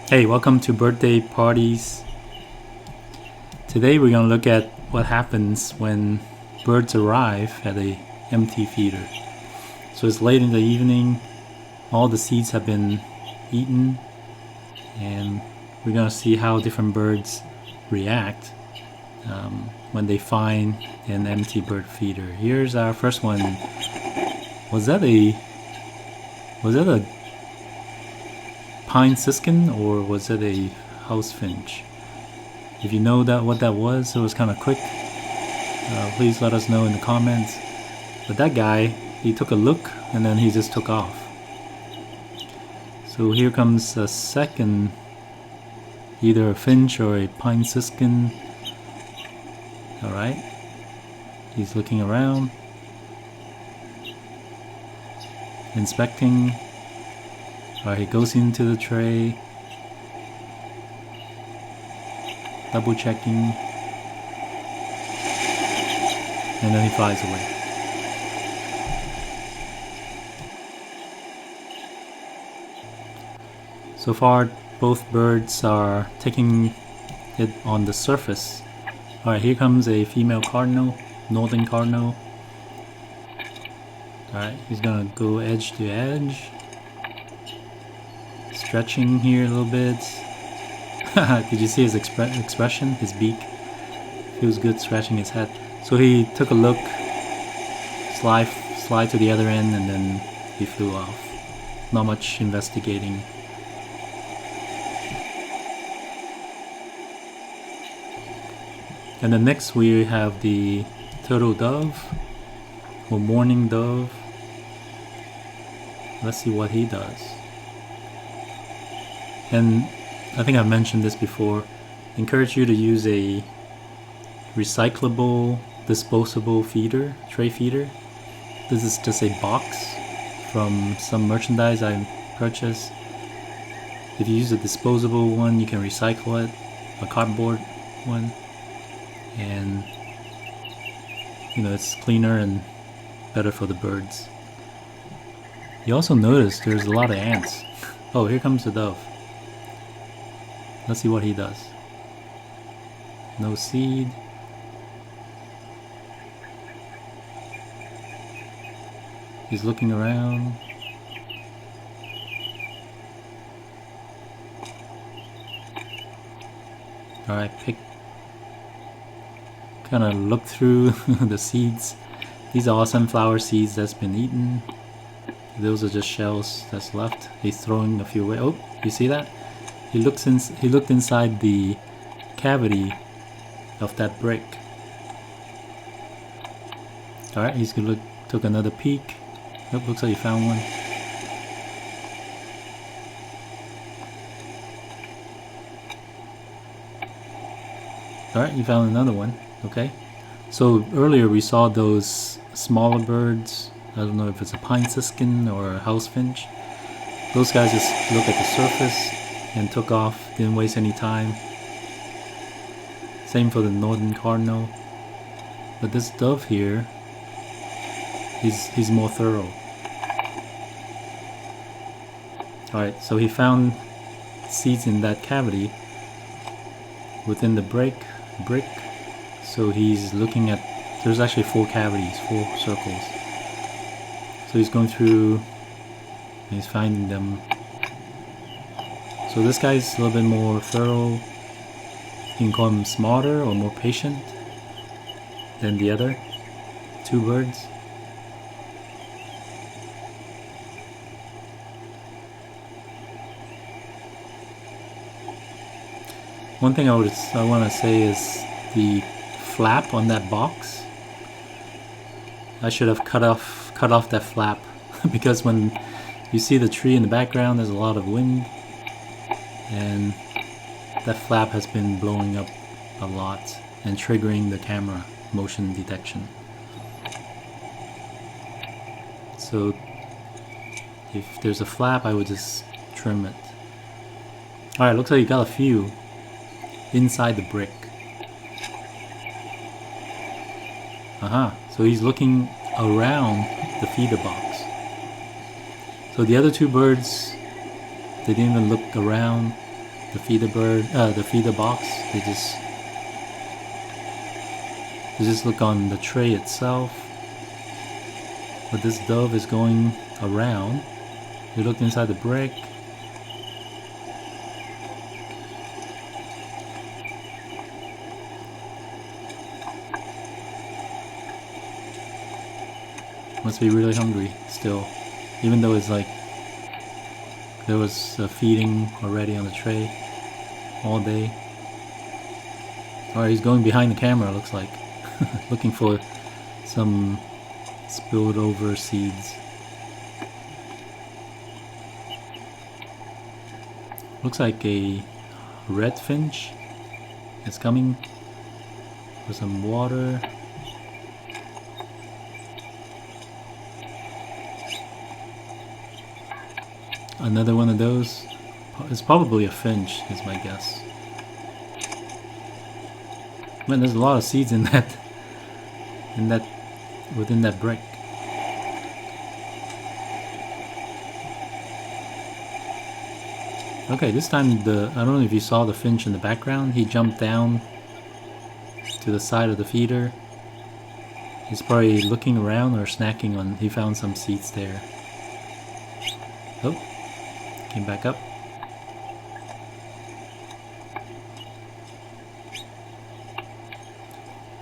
Hey, welcome to Birthday Parties. Today we're going to look at what happens when birds arrive at a empty feeder. So it's late in the evening, all the seeds have been eaten, and we're going to see how different birds react when they find an empty bird feeder. Here's our first one. Was that a pine siskin or was it a house finch? If you know what that was, it was kind of quick. Please let us know in the comments. But that guy, he took a look and then he just took off. So here comes a second, either a finch or a pine siskin. Alright, he's looking around, inspecting. Alright, he goes into the tray, double checking, and then he flies away. So far, both birds are taking it on the surface. Alright, here comes a female cardinal, northern cardinal. Alright, he's gonna go edge to edge. Stretching here a little bit. Did you see his expression? His beak? Feels good scratching his head. So he took a look, slide to the other end, and then he flew off. Not much investigating. And then next we have the turtle dove, or mourning dove. Let's see what he does. And I think I've mentioned this before. Encourage you to use a recyclable, disposable feeder, tray feeder. This is just a box from some merchandise I purchased. If you use a disposable one, you can recycle it, a cardboard one. And it's cleaner and better for the birds. You also notice there's a lot of ants. Oh, here comes the dove. Let's see what he does. No seed. He's looking around. Alright, kind of look through the seeds. These are all sunflower seeds that's been eaten. Those are just shells that's left. He's throwing a few away. Oh, you see that? He looked inside the cavity of that brick. Alright, he's gonna took another peek. Oh, looks like he found one. Alright, you found another one. Okay. So earlier we saw those smaller birds. I don't know if it's a pine siskin or a house finch. Those guys just looked at the surface and took off, didn't waste any time. Same for the northern cardinal. But this dove here, he's more thorough. Alright, so he found seeds in that cavity within the brick. So he's looking at, there's actually 4 cavities, 4 circles. So he's going through and he's finding them. So this guy's a little bit more thorough. You can call him smarter or more patient than the other 2 birds. One thing I want to say is the flap on that box. I should have cut off that flap because when you see the tree in the background, there's a lot of wind, and that flap has been blowing up a lot and triggering the camera motion detection. So if there's a flap, I would just trim it. Alright, looks like you got a few inside the brick. So he's looking around the feeder box. So the other 2 birds, they didn't even look around. the feeder bird, the feeder box. They just look on the tray itself. But this dove is going around. They looked inside the brick. Must be really hungry still, even though it's like there was feeding already on the tray all day. Alright, he's going behind the camera, looks like. Looking for some spilled over seeds. Looks like a red finch is coming for some water. Another one of those. It's probably a finch, is my guess. Man, there's a lot of seeds in that, within that brick. Okay, this time I don't know if you saw the finch in the background. He jumped down to the side of the feeder. He's probably looking around or snacking on. He found some seeds there. Oh. Came back up.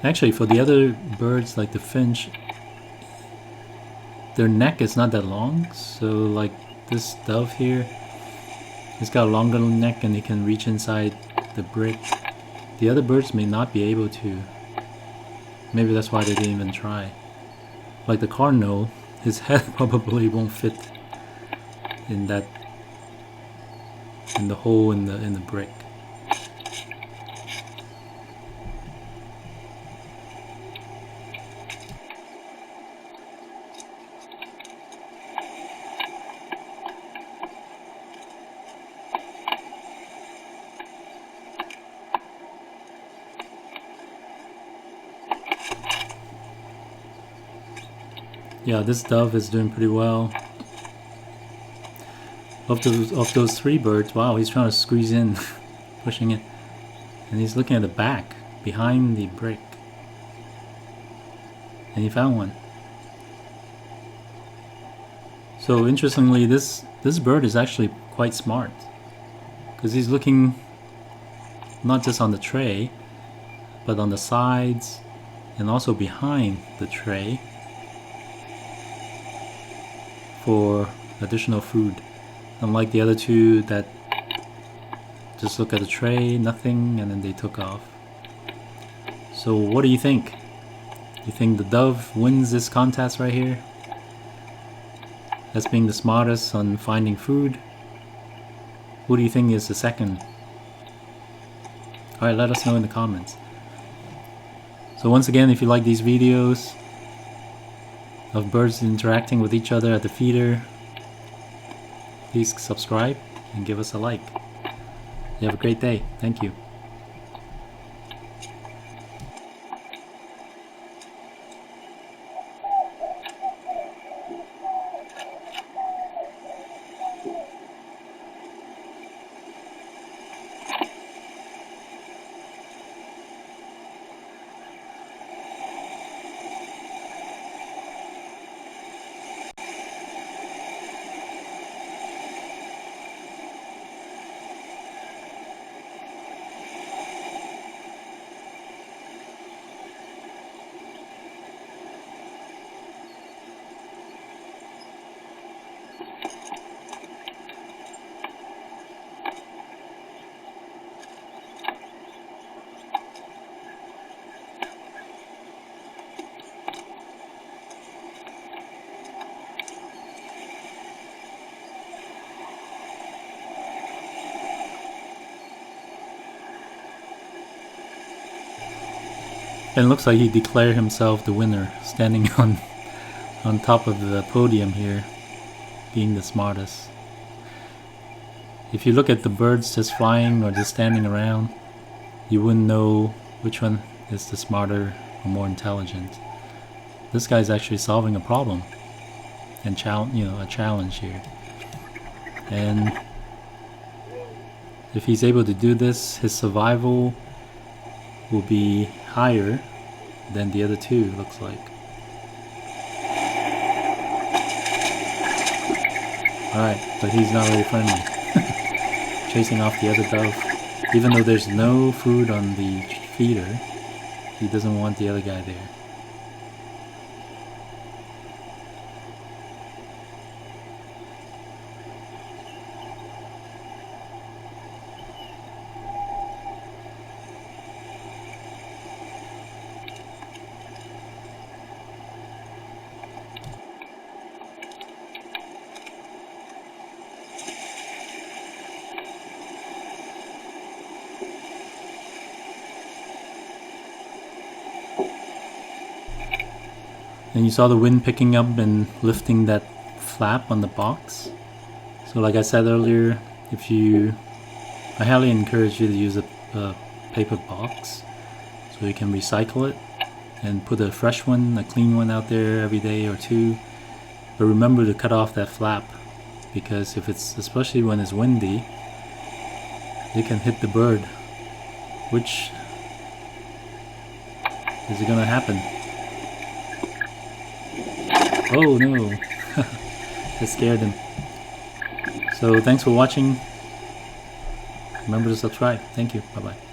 Actually, for the other birds like the finch, their neck is not that long. So like this dove here, he's got a longer neck and he can reach inside the brick. The other birds may not be able to. Maybe that's why they didn't even try. Like the cardinal, his head probably won't fit in that, in the hole in the brick. Yeah, this dove is doing pretty well. Of those three birds, wow, he's trying to squeeze in, pushing it. And he's looking at the back, behind the brick. And he found one. So interestingly, this bird is actually quite smart. Because he's looking not just on the tray, but on the sides and also behind the tray for additional food. Unlike the other two that just look at the tray, nothing, and then they took off. So what do you think? You think the dove wins this contest right here? As being the smartest on finding food? Who do you think is the second? Alright, let us know in the comments. So once again, if you like these videos of birds interacting with each other at the feeder, please subscribe and give us a like. You have a great day. Thank you. And it looks like he declared himself the winner, standing on top of the podium here, being the smartest. If you look at the birds just flying or just standing around, you wouldn't know which one is the smarter or more intelligent. This guy's actually solving a problem and a challenge here. And If he's able to do this, his survival will be higher than the other two, looks like. Alright, but he's not very friendly. Chasing off the other dove. Even though there's no food on the feeder, he doesn't want the other guy there. And you saw the wind picking up and lifting that flap on the box. So like I said earlier, I highly encourage you to use a paper box so you can recycle it and put a fresh one, a clean one out there every day or two. But remember to cut off that flap, because especially when it's windy, it can hit the bird. Which is it gonna happen? Oh no, that scared him. So thanks for watching. Remember to subscribe. Thank you. Bye bye.